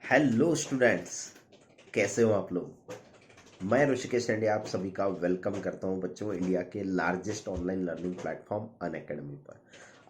Hello students, कैसे हो आप लोग। मैं ऋषिकेश इंडिया आप सभी का वेलकम करता हूं बच्चों इंडिया के largest online learning platform Unacademy पर।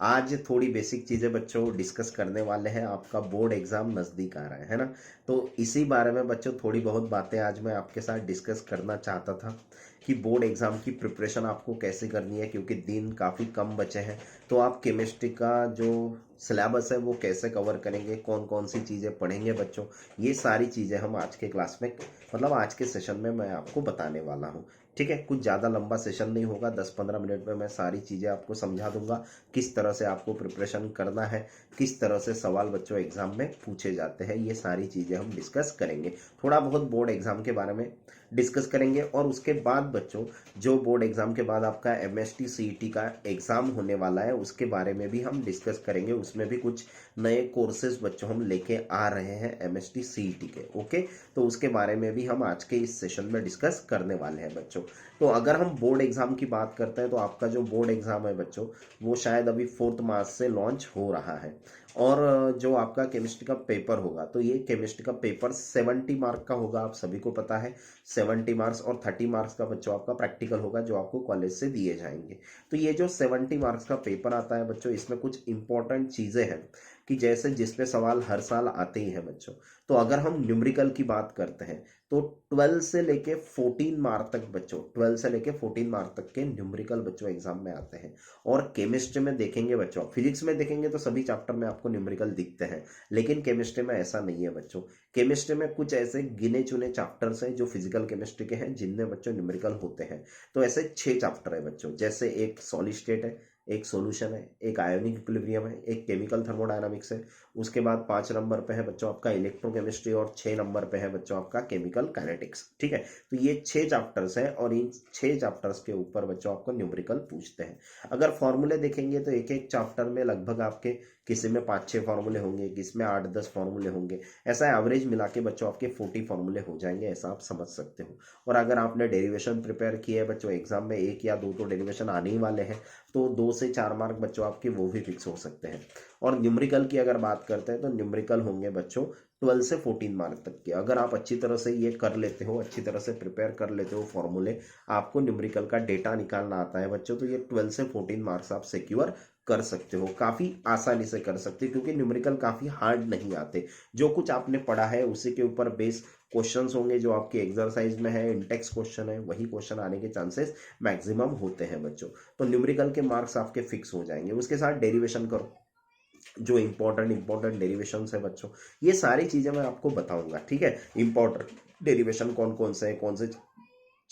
आज थोड़ी बेसिक चीज़ें बच्चों डिस्कस करने वाले हैं। आपका बोर्ड एग्जाम नज़दीक आ रहा है ना, तो इसी बारे में बच्चों थोड़ी बहुत बातें आज मैं आपके साथ डिस्कस करना चाहता था कि बोर्ड एग्जाम की प्रिपरेशन आपको कैसे करनी है, क्योंकि दिन काफ़ी कम बचे हैं। तो आप केमिस्ट्री का जो सिलेबस है वो कैसे कवर करेंगे, कौन कौन सी चीज़ें पढ़ेंगे बच्चों, ये सारी चीज़ें हम आज के क्लास में मतलब आज के सेशन में मैं आपको बताने वाला हूँ। ठीक है, कुछ ज़्यादा लंबा सेशन नहीं होगा, 10-15 मिनट में मैं सारी चीज़ें आपको समझा दूंगा। किस तरह से आपको प्रिपरेशन करना है, किस तरह से सवाल बच्चों एग्जाम में पूछे जाते हैं, ये सारी चीज़ें हम डिस्कस करेंगे। थोड़ा बहुत बोर्ड एग्जाम के बारे में डिस्कस करेंगे और उसके बाद बच्चों जो बोर्ड एग्जाम के बाद आपका एमएसटी सीईटी का एग्जाम होने वाला है उसके बारे में भी हम डिस्कस करेंगे। उसमें भी कुछ नए कोर्सेज बच्चों हम लेके आ रहे हैं एमएसटी सीईटी के। ओके, तो उसके बारे में भी हम आज के इस सेशन में डिस्कस करने वाले हैं बच्चों। तो अगर हम बोर्ड एग्जाम की बात करते हैं तो आपका जो बोर्ड एग्जाम है बच्चों वो शायद अभी 4 मार्च से लॉन्च हो रहा है। और जो आपका केमिस्ट्री का पेपर होगा तो ये केमिस्ट्री का पेपर 70 मार्क का होगा, आप सभी को पता है। 70 मार्क्स और 30 मार्क्स का बच्चों आपका प्रैक्टिकल होगा जो आपको कॉलेज से दिए जाएंगे। तो ये जो 70 मार्क्स का पेपर आता है बच्चों, इसमें कुछ इंपॉर्टेंट चीज़ें हैं कि जैसे जिसपे सवाल हर साल आते ही हैं बच्चों। तो अगर हम न्यूमेरिकल की बात करते हैं तो 12 से लेके 14 मार्क तक बच्चों, 12 से लेके 14 मार्क तक के न्यूमेरिकल बच्चों एग्जाम में आते हैं। और केमिस्ट्री में देखेंगे बच्चों, फिजिक्स में देखेंगे तो सभी चैप्टर में आपको न्यूमेरिकल दिखते हैं, लेकिन केमिस्ट्री में ऐसा नहीं है बच्चों। केमिस्ट्री में कुछ ऐसे गिने चुने चैप्टर्स हैं जो फिजिकल केमिस्ट्री के हैं जिनमें बच्चों न्यूमेरिकल होते हैं। तो ऐसे 6 चैप्टर है बच्चों, जैसे एक सॉलिड स्टेट है, एक सॉल्यूशन है, एक आयोनिक इक्विलिब्रियम है, एक केमिकल थर्मोडायनामिक्स है। उसके बाद 5 नंबर पे है बच्चों आपका इलेक्ट्रोकेमिस्ट्री और 6 नंबर पे है बच्चों आपका केमिकल काइनेटिक्स। ठीक है, तो ये 6 चैप्टर्स हैं और इन 6 चैप्टर्स के ऊपर बच्चों आपको न्यूमेरिकल पूछते हैं। अगर फॉर्मूले देखेंगे तो एक एक चैप्टर में लगभग आपके किसी में 5-6 फार्मूले होंगे, किसी में 8-10 फार्मूले होंगे। ऐसा एवरेज मिला के बच्चों आपके 40 फार्मूले हो जाएंगे, ऐसा आप समझ सकते हो। और अगर आपने डेरिवेशन प्रिपेयर किए है बच्चों, एग्जाम में 1 या 2 तो डेरिवेशन आने ही वाले हैं, तो 2 से 4 मार्क बच्चों आपके वो भी फिक्स हो सकते हैं। और न्यूमेरिकल की अगर बात करते हैं तो न्यूमेरिकल होंगे बच्चों 12 से 14 मार्क तक के। अगर आप अच्छी तरह से ये कर लेते हो, अच्छी तरह से प्रिपेयर कर लेते हो फॉर्मूले, आपको न्यूमेरिकल का डेटा निकालना आता है बच्चों, तो ये 12 से 14 मार्क्स आप सिक्योर कर सकते हो, काफ़ी आसानी से कर सकते हो, क्योंकि न्यूमेरिकल काफ़ी हार्ड नहीं आते। जो कुछ आपने पढ़ा है उसी के ऊपर बेस क्वेश्चंस होंगे, जो आपके एक्सरसाइज में है, इंटेक्स क्वेश्चन है, वही क्वेश्चन आने के चांसेस मैक्सिमम होते हैं बच्चों। तो न्यूमेरिकल के मार्क्स आपके फिक्स हो जाएंगे। उसके साथ डेरिवेशन करो, जो इंपॉर्टेंट डेरिवेशंस है बच्चों, ये सारी चीजें मैं आपको बताऊंगा। ठीक है, इंपॉर्टेंट डेरिवेशन कौन कौन से हैं, कौन से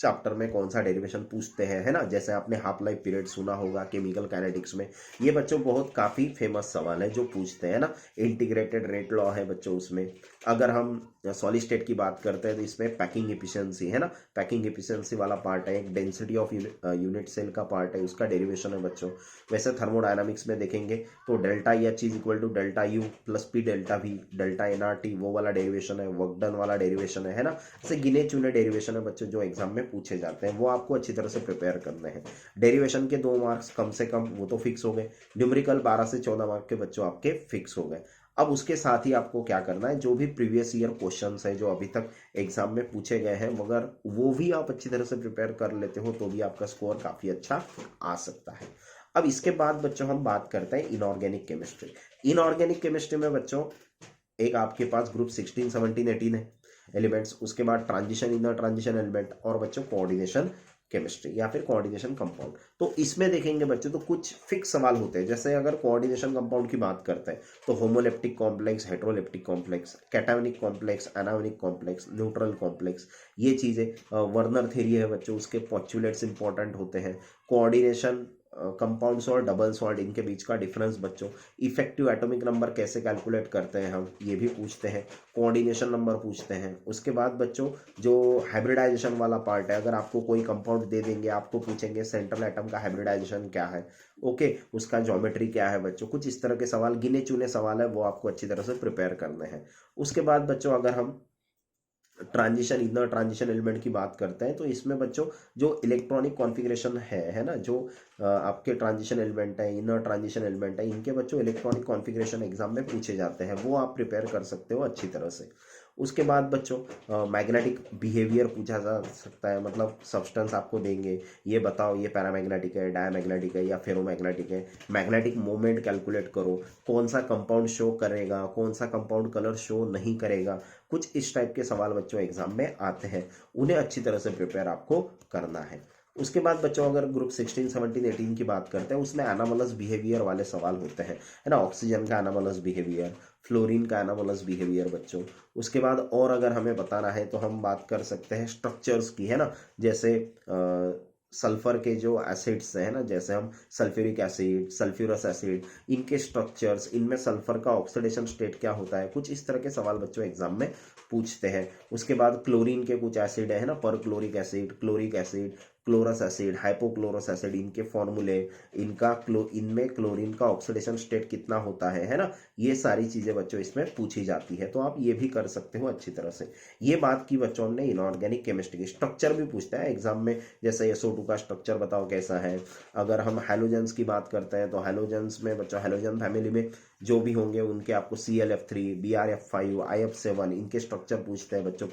चैप्टर में कौन सा डेरिवेशन पूछते हैं, है ना। जैसे आपने हाफ लाइफ पीरियड सुना होगा केमिकल काइनेटिक्स में, ये बच्चों बहुत काफी फेमस सवाल है जो पूछते हैं ना। इंटीग्रेटेड रेट लॉ है बच्चों उसमें। अगर हम सॉलिड स्टेट की बात करते हैं तो इसमें पैकिंग एफिशिएंसी है ना, पैकिंग एफिशिएंसी वाला पार्ट है। एक डेंसिटी ऑफ यूनिट सेल का पार्ट है, उसका डेरिवेशन है बच्चों। वैसे थर्मोडायनामिक्स में देखेंगे तो delta H is equal to delta U plus P delta V, delta NRT वो वाला डेरिवेशन है, वर्क डन वाला डेरिवेशन है ना। ऐसे गिने चुने डेरिवेशन है बच्चों जो एग्जाम में पूछे जाते हैं, वो आपको अच्छी तरह से प्रिपेयर करने हैं। डेरिवेशन के 2 मार्क्स कम से कम वो तो फिक्स हो गए। न्यूमेरिकल 12 से 14 मार्क के बच्चों आपके फिक्स हो गए। अब उसके साथ ही आपको क्या करना है, जो भी प्रीवियस ईयर क्वेश्चंस है जो अभी तक एग्जाम में पूछे गए हैं, मगर वो भी आप अच्छी तरह से प्रिपेयर कर लेते हो तो भी आपका स्कोर काफी अच्छा आ सकता है। अब इसके बाद बच्चों हम बात करते हैं इनऑर्गेनिक केमिस्ट्री। इनऑर्गेनिक केमिस्ट्री में बच्चों एक आपके पास ग्रुप 16, 17, 18 है एलिमेंट्स। उसके बाद ट्रांजिशन इनर ट्रांजिशन एलिमेंट और बच्चों कोऑर्डिनेशन केमिस्ट्री या फिर कोऑर्डिनेशन कंपाउंड। तो इसमें देखेंगे बच्चों तो कुछ फिक्स सवाल होते हैं। जैसे अगर कोऑर्डिनेशन कंपाउंड की बात करते हैं तो homoleptic complex, heteroleptic complex, cationic complex, anionic complex, neutral complex, ये चीजें वर्नर थ्योरी है बच्चों, उसके पोस्टुलेट्स इंपॉर्टेंट होते हैं। कोऑर्डिनेशन कंपाउंड्स और डबल सॉल्ट, इनके बीच का डिफरेंस बच्चों। इफेक्टिव एटॉमिक नंबर कैसे कैलकुलेट करते हैं हम, ये भी पूछते हैं। कोऑर्डिनेशन नंबर पूछते हैं। उसके बाद बच्चों जो हाइब्रिडाइजेशन वाला पार्ट है, अगर आपको कोई कंपाउंड दे देंगे, आपको पूछेंगे सेंट्रल एटम का हाइब्रिडाइजेशन क्या है, ओके, उसका ज्योमेट्री क्या है बच्चों। कुछ इस तरह के सवाल, गिने चुने सवाल है, वो आपको अच्छी तरह से प्रिपेयर करने हैं। उसके बाद बच्चों अगर हम ट्रांजिशन इनर ट्रांजिशन एलिमेंट की बात करते हैं तो इसमें बच्चों जो इलेक्ट्रॉनिक कॉन्फ़िगरेशन है ना, जो आपके ट्रांजिशन एलिमेंट है, इनर ट्रांजिशन एलिमेंट है, इनके बच्चों इलेक्ट्रॉनिक कॉन्फ़िगरेशन एग्जाम में पूछे जाते हैं, वो आप प्रिपेयर कर सकते हो अच्छी तरह से। उसके बाद बच्चों मैग्नेटिक बिहेवियर पूछा जा सकता है, मतलब सब्सटेंस आपको देंगे, ये बताओ ये पैरामैग्नेटिक है, डायमैग्नेटिक है या फेरोमैग्नेटिक है, मैग्नेटिक मोमेंट कैलकुलेट करो, कौन सा कंपाउंड शो करेगा, कौन सा कंपाउंड कलर शो नहीं करेगा। कुछ इस टाइप के सवाल बच्चों एग्जाम में आते हैं, उन्हें अच्छी तरह से प्रिपेयर आपको करना है। उसके बाद बच्चों अगर ग्रुप 16, 17, 18 की बात करते हैं, उसमें एनामलस बिहेवियर वाले सवाल होते हैं, है ना। ऑक्सीजन का एनामलस बिहेवियर, फ्लोरीन का एनामलस बिहेवियर बच्चों। उसके बाद और अगर हमें बताना है तो हम बात कर सकते हैं स्ट्रक्चर्स की, है ना। जैसे सल्फर के जो एसिड्स हैं ना, जैसे हम सल्फ्यूरिक एसिड, सल्फ्यूरस एसिड, इनके स्ट्रक्चर्स, इनमें सल्फर का ऑक्सीडेशन स्टेट क्या होता है, कुछ इस तरह के सवाल बच्चों एग्जाम में पूछते हैं। उसके बाद क्लोरीन के कुछ एसिड है ना, perchloric acid, chloric acid, chlorous acid, hypochlorous acid, इनके फॉर्मूले, इनमें क्लोरीन का ऑक्सीडेशन स्टेट कितना होता है ना, ये सारी चीजें बच्चों इसमें पूछी जाती है, तो आप ये भी कर सकते हो अच्छी तरह से। ये बात की बच्चों ने इनऑर्गेनिक केमिस्ट्री की। स्ट्रक्चर भी पूछता है एग्जाम में, जैसे SO2 का स्ट्रक्चर बताओ कैसा है। अगर हम हैलोजेंस की बात करते हैं तो हैलोजेंस में बच्चों हैलोजन फैमिली में जो भी होंगे उनके आपको ClF3, BrF5, IF7, इनके स्ट्रक्चर पूछते हैं बच्चों।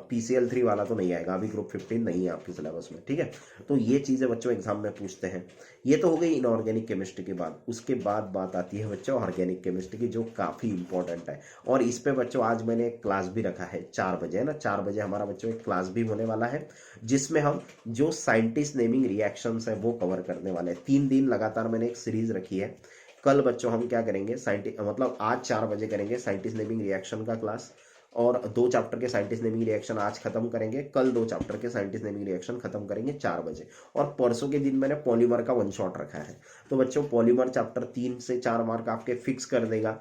PCl3 वाला तो नहीं आएगा, अभी ग्रुप 15 नहीं है आपके सिलेबस में, ठीक है। तो ये चीजें बच्चों एग्जाम में पूछते हैं। ये तो हो गई इनऑर्गेनिक केमिस्ट्री के बाद। उसके बाद बात आती है बच्चों ऑर्गेनिक केमिस्ट्री की, जो काफी इंपॉर्टेंट है। और इस पे बच्चों आज मैंने एक क्लास भी रखा है 4 बजे, है ना। 4 बजे हमारा बच्चों एक क्लास भी होने वाला है, जिसमें हम जो साइंटिस्ट नेमिंग रिएक्शंस है वो कवर करने वाले हैं। 3 दिन लगातार मैंने एक सीरीज रखी है। कल बच्चों हम क्या करेंगे, मतलब आज 4 बजे करेंगे साइंटिस्ट नेमिंग रिएक्शन का क्लास, और 2 चैप्टर के साइंटिस्ट नेमिंग रिएक्शन आज खत्म करेंगे। कल 2 चैप्टर के साइंटिस्ट नेमिंग रिएक्शन खत्म करेंगे 4 बजे। और परसों के दिन मैंने पॉलीमर का 1 शॉट रखा है। तो बच्चों पॉलीमर चैप्टर 3 से 4 मार्क आपके फिक्स कर देगा।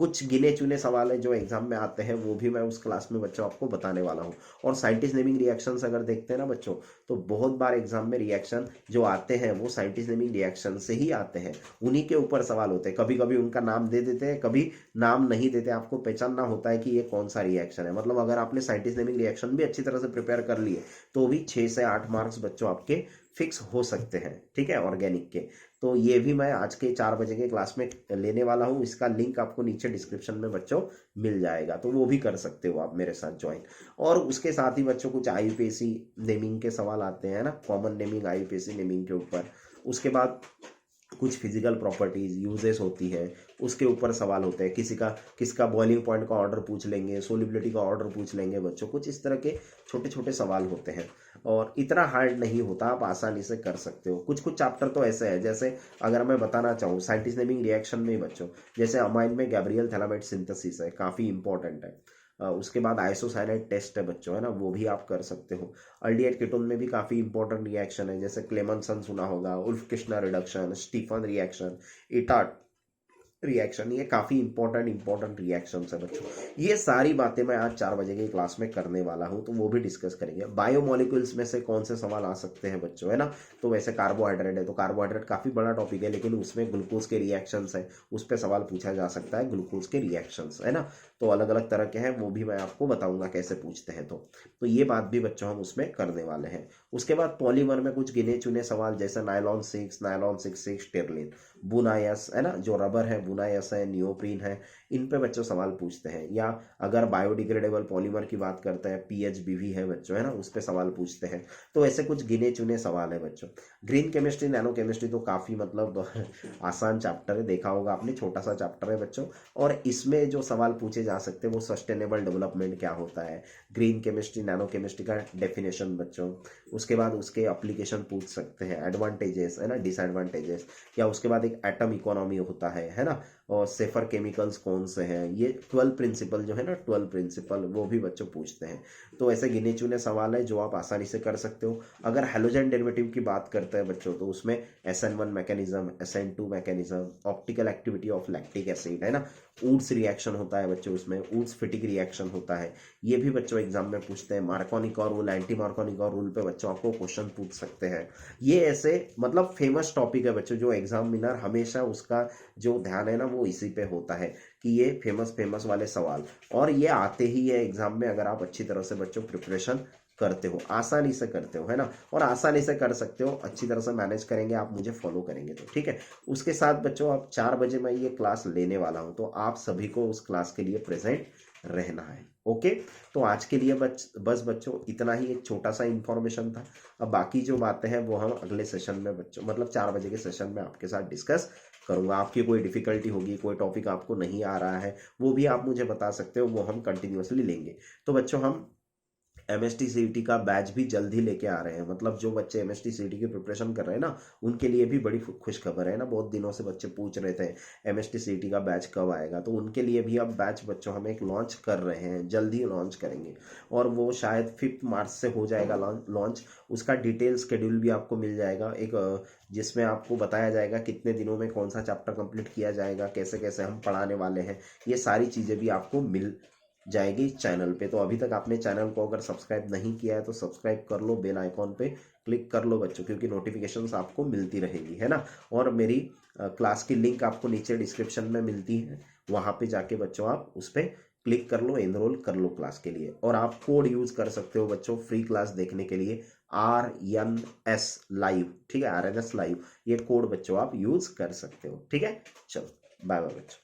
कुछ गिने चुने सवाल है जो एग्जाम में आते हैं, वो भी मैं उस क्लास में बच्चों आपको बताने वाला हूँ। और साइंटिस्ट नेमिंग रिएक्शंस अगर देखते हैं ना बच्चों, तो बहुत बार एग्जाम में रिएक्शन जो आते हैं वो साइंटिस्ट नेमिंग रिएक्शन से ही आते हैं, उन्हीं के ऊपर सवाल होते हैं। कभी कभी उनका नाम दे देते हैं, कभी नाम नहीं देते, आपको पहचानना होता है कि ये कौन सा रिएक्शन है। मतलब अगर आपने साइंटिस्ट नेमिंग रिएक्शन भी अच्छी तरह से प्रिपेयर कर लिए तो भी 6 से 8 मार्क्स बच्चों आपके फिक्स हो सकते हैं, ठीक है, ऑर्गेनिक के। तो ये भी मैं आज के 4 बजे के क्लास में लेने वाला हूँ। इसका लिंक आपको नीचे डिस्क्रिप्शन में बच्चों मिल जाएगा, तो वो भी कर सकते हो आप मेरे साथ ज्वाइन। और उसके साथ ही बच्चों कुछ IUPAC नेमिंग के सवाल आते हैं ना, कॉमन नेमिंग, IUPAC नेमिंग के ऊपर। उसके बाद कुछ फिजिकल प्रॉपर्टीज यूजेस होती है, उसके ऊपर सवाल होते हैं। किसका बॉइलिंग पॉइंट का ऑर्डर पूछ लेंगे, सोलिबिलिटी का ऑर्डर पूछ लेंगे बच्चों। कुछ इस तरह के छोटे छोटे सवाल होते हैं, और इतना हार्ड नहीं होता, आप आसानी से कर सकते हो। कुछ चैप्टर तो ऐसे है, जैसे अगर मैं बताना चाहूँ साइंटिस्ट नेमिंग रिएक्शन में बच्चों, जैसे अमाइन में गैब्रियल थैलामाइड सिंथेसिस है, काफी इंपॉर्टेंट है। उसके बाद आइसोसाइनाइड टेस्ट है बच्चों, है ना, वो भी आप कर सकते हो। अल्डिहाइड कीटोन में भी काफी इंपॉर्टेंट रिएक्शन है, जैसे क्लेमनसन सुना होगा, Wolff Kishner reduction, Stephen reaction, इटाट रिएक्शन, ये काफी इंपॉर्टेंट रिएक्शंस है बच्चों। ये सारी बातें मैं आज 4 बजे की क्लास में करने वाला हूं, तो वो भी डिस्कस करेंगे। बायोमोलिक्यूल्स में से कौन से सवाल आ सकते हैं बच्चों, है ना। तो वैसे कार्बोहाइड्रेट है, तो कार्बोहाइड्रेट काफी बड़ा टॉपिक है, लेकिन उसमें ग्लूकोज के रिएक्शंस है, उस पर सवाल पूछा जा सकता है, ग्लूकोज के रिएक्शंस, है ना। तो अलग अलग तरह के हैं, वो भी मैं आपको बताऊंगा कैसे पूछते हैं। तो ये बात भी बच्चों हम उसमें करने वाले हैं। उसके बाद पॉलीमर में कुछ गिने चुने सवाल, जैसे नायलॉन 6, नायलॉन 6 टेरलिन, बुनायस, है ना, जो रबर है, बुनायस है, नियोप्रीन है, इन पे बच्चों सवाल पूछते हैं। या अगर बायोडिग्रेडेबल पॉलीमर की बात करते हैं, PHBV है बच्चों, है ना, उस पे सवाल पूछते हैं। तो ऐसे कुछ गिने चुने सवाल है बच्चों। ग्रीन केमिस्ट्री, नैनो केमिस्ट्री तो काफी मतलब आसान चैप्टर है, देखा होगा आपने, छोटा सा चैप्टर है बच्चों। और इसमें जो सवाल पूछे जा सकते हैं वो सस्टेनेबल डेवलपमेंट क्या होता है, ग्रीन केमिस्ट्री, नैनो केमिस्ट्री का डेफिनेशन बच्चों। उसके बाद उसके एप्लीकेशन पूछ सकते हैं, एडवांटेजेस, है ना, डिसएडवांटेजेस। या उसके बाद एक एटम इकोनॉमी होता है ना, और सेफर केमिकल्स कौन से हैं, ये 12 प्रिंसिपल जो है ना, 12 प्रिंसिपल, वो भी बच्चों पूछते हैं। तो ऐसे गिने चुने सवाल है जो आप आसानी से कर सकते हो। अगर हैलोजन डेरिवेटिव की बात करते हैं बच्चों, तो उसमें SN1 mechanism, SN2 mechanism, optical activity of lactic acid, है ना, ऊड्स रिएक्शन होता है बच्चों, उसमें ऊड्स फिटिक रिएक्शन होता है, ये भी बच्चों एग्जाम में पूछते हैं। मार्कोनिक रूल, एंटी मार्कोनिक रूल पे बच्चों आपको क्वेश्चन पूछ सकते हैं। ये ऐसे मतलब फेमस टॉपिक है बच्चों, जो एग्जामिनर हमेशा उसका जो ध्यान है ना वो इसी पे होता है कि ये फेमस वाले सवाल, और ये आते ही है एग्जाम में अगर आप अच्छी तरह से बच्चों प्रिपरेशन करते हो, आसानी से करते हो, है ना, और आसानी से कर सकते हो, अच्छी तरह से मैनेज करेंगे आप, मुझे फॉलो करेंगे तो ठीक है। उसके साथ बच्चों आप 4 बजे मैं ये क्लास लेने वाला हूं, तो आप सभी को उस क्लास के लिए प्रेजेंट रहना है। ओके, तो आज के लिए बस बच्चों इतना ही एक छोटा सा इंफॉर्मेशन था। अब बाकी जो बातें हैं वो हम अगले सेशन में बच्चों, मतलब 4 बजे के सेशन में आपके साथ डिस्कस करूंगा। आपकी कोई डिफिकल्टी होगी, कोई टॉपिक आपको नहीं आ रहा है, वो भी आप मुझे बता सकते हो, वो हम कंटिन्यूअसली लेंगे। तो बच्चों हम एमएसटी सीईटी का बैच भी जल्द ही लेके आ रहे हैं, मतलब जो बच्चे एमएसटी सीईटी की प्रिपरेशन कर रहे हैं ना, उनके लिए भी बड़ी खुश खबर है ना। बहुत दिनों से बच्चे पूछ रहे थे एमएसटी सीईटी का बैच कब आएगा, तो उनके लिए भी अब बैच बच्चों हम एक लॉन्च कर रहे हैं, जल्द ही लॉन्च करेंगे, और वो शायद 5 मार्च से हो जाएगा लॉन्च। उसका डिटेल शेड्यूल भी आपको मिल जाएगा, एक जिसमें आपको बताया जाएगा कितने दिनों में कौन सा चैप्टर कंप्लीट किया जाएगा, कैसे कैसे हम पढ़ाने वाले हैं, ये सारी चीज़ें भी आपको मिल जाएगी चैनल पे। तो अभी तक आपने चैनल को अगर सब्सक्राइब नहीं किया है तो सब्सक्राइब कर लो, बेल आइकॉन पे क्लिक कर लो बच्चों, क्योंकि नोटिफिकेशंस आपको मिलती रहेगी, है ना। और मेरी क्लास की लिंक आपको नीचे डिस्क्रिप्शन में मिलती है, वहाँ पे जाके बच्चों आप उस पर क्लिक कर लो, एनरोल कर लो क्लास के लिए। और आप कोड यूज कर सकते हो बच्चों फ्री क्लास देखने के लिए, RNS लाइव, ठीक है, RNS लाइव, ये कोड बच्चों आप यूज कर सकते हो, ठीक है। चलो बाय बाय बच्चों।